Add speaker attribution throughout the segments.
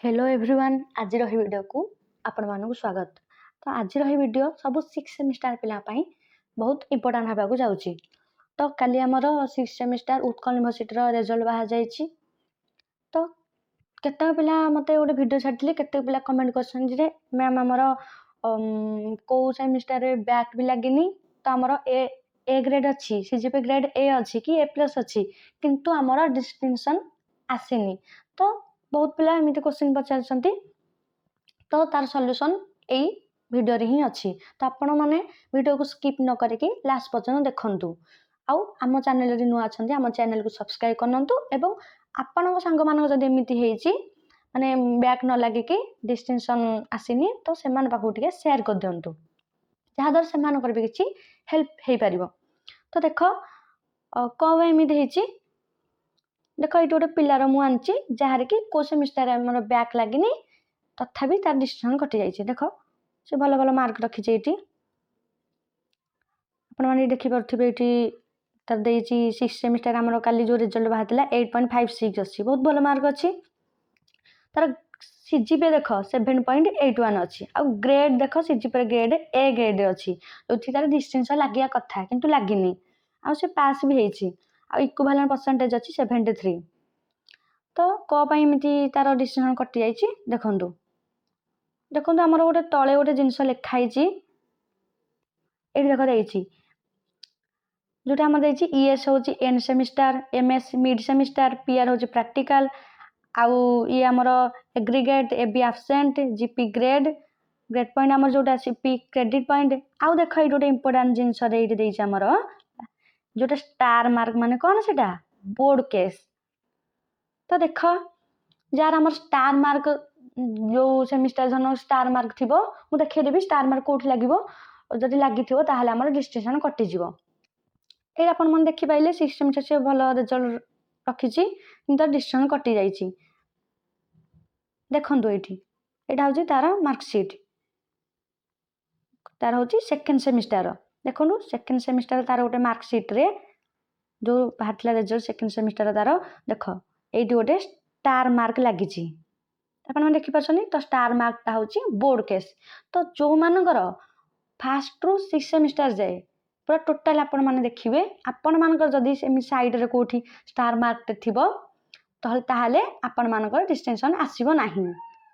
Speaker 1: Hello everyone आज video को आपण मानक स्वागत। तो आज वीडियो सब 6 सेमिस्टर पिला बहुत इंपोर्टाट होगा जाऊँगी। तो काली आमर 6 सेमिस्टर उत्कल यूनिवर्सिटी रिजल्ट बाहर जाइए। तो केते पिला मते गोटे वीडियो छाड़ी केते पिला कमेंट कर मैम आमर कौ सेमिस्टर बैक भी लगिनी तो आमर ए ग्रेड अच्छी सीजीपी ग्रेड ए अच्छी कि ए+ अच्छी किंतु आमर डिस्टिंक्शन आसीनी। तो बहुत पिला एमती क्वेश्चन पचार तो तार सॉल्यूशन यही वीडियो रे ही अच्छी। तो आपण माने वीडियो को स्किप न करके लास्ट पर्यंत देखंतु। आउ आम चैनल रे नुआ अछंती आम चैनल को सब्सक्राइब करनतु एवं आपण संग मान जदि एमती हेची माने बैक न लागे कि डिस्टिंक्शन आसीनी तो सेमान पाखु टिके शेयर कर दियंतु जहा दर सेमान कर भी किछि हेल्प हे परिबो। तो देखो कब एमती हेची देखो ये गोटे पिलार मुझे जार कि कौ सेमिस्टर आम बैक लगिनी तथापि तार डिस्टिंक्शन कटि जाइए। देखो से भल भल मार्क रखी ये आपने देखिपे ये तार देती 6 सेमिस्टर आम काली जो रिजल्ट बाहर 8.56 अच्छी बहुत भल मार्क अच्छी। तार सीजीपीए देख 7.81 अच्छी आ ग्रेड देख सीजीपीए ग्रेड ए ग्रेड अच्छी जो तार डिस्टिंक्शन लगे कथा किंतु लगिनी आ से पास भी होती इक्विवेलेंट परसेंटेज अच्छी 73। तो कई एमती तार डिस्टिंक्शन कटि जाइए देखु देखु आमर गोटे तले गोटे जिनस लिखाई ये देख देती जोटा आम देखिए ईएस हूँ end semester MS mid semester PR हूँ प्रैक्टिकल आउ ये आमर aggregate AB absent GP grade grade point आमर जोटा पी क्रेडिट पॉइंट आउ देख ये गोटे इंपोर्टाट जिनस आमर जोटा स्टार मार्क माने कौन से बोर्ड केस। तो देख जार आमर स्टार मार्क जो सेमिस्टर जन स्टार मार्क थी मुझे देखदेवी स्टार मार्क कौट लगे जदि लगी आमर डिस्टिंक्शन कटिज ये आपण मैंने देखिपारे 6 सेमिस्टर से भल रिजल्ट रखी डिस्टिंक्शन कटि जाइए। देखु यहाँ हूँ तार मार्कसीट तार हूँ सेकेंड सेमिस्टर देखो सेकेंड सेमिस्टर तार गोटे मार्कसीट रे जो बाहर रिजल्ट सेकेंड सेमिस्टर तार देख ये गोटे स्टार मार्क लगी आपने देखिपारे। तो स्टार मार्कटा हूँ बोर्ड केस। तो जो मानकर फास्ट रु 6 सेमिस्टर जाए पूरा टोटाल आपण मैंने देखिए आपण मानकर जदि साइड रे कोठी स्टार मार्क थी ताहले आपण मानकर डिस्टिंक्शन आसीबो नाही।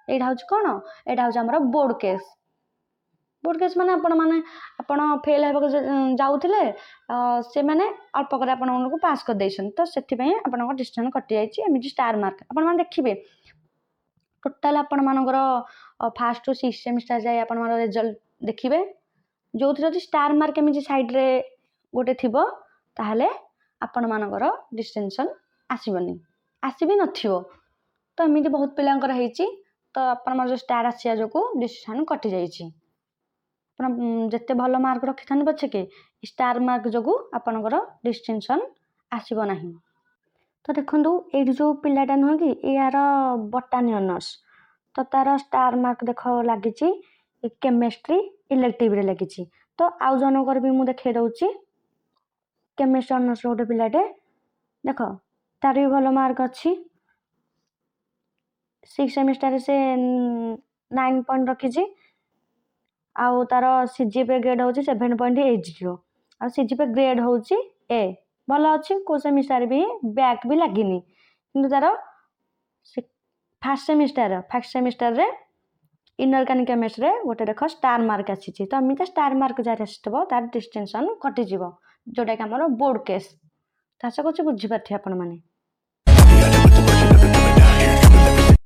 Speaker 1: एटा हूँ कौन एटा हूँ आमर बोर्ड केस माने आपण माने आपण फेल हेबाक जाउथिले से माने अल्प करे आपण को पास कर दैछन तो सेति पय आपण को डिस्टिंक्शन कटि जाइछि एमिति स्टार मार्क आपण माने देखिबे टोटाल आपण मानकर फास्ट टू 6 सेमिस्टर जाए आपण मानकर रिजल्ट देखिबे जो थी स्टार मार्क एमिति साइड रे गोटे थिबो ताहले आपण मानकर डिस्टिंक्शन आसीबनी आसीबी नथिबो। तो एमिति बहुत पिलांकर हेछि तो आपण मार जो स्टार आसिया जोकु डिस्टिंक्शन कटि जाइछि जिते भल मार्क रखी था पछे के स्टार मार्क जो आपणकर डिस्टिंक्शन आसब ना। तो देखो ये जो पिलाटा नुह कि यार बटानी ऑनर्स तो तार स्टार मार्क देख लगी केमिस्ट्री इलेक्टिव रे लगी। तो आउ जनकर भी मुझे देखे दूसरी केमिस्ट्री ऑनर्स गोटे पिलाटे देख तार भी भल मार्क अच्छी 6 सेमिस्टर से 9 पॉइंट रखी आउ तार सीजीपीए ग्रेड हूँ 7.80 आ सीजीपीए ग्रेड हूँ ए भल अच्छी को सेमिस्टर भी बैक भी लगिनी किंतु तार फर्स्ट सेमिस्टर रे इनऑर्गेनिक केमिस्ट्री गोटे देख स्टार मार्क आसी। तो एमती स्टार मार्क जार आसो तार डिस्टिंक्शन कटिज जोटा कि आम बोर्ड केस आशा कर बुझीपारे आपण मैंने।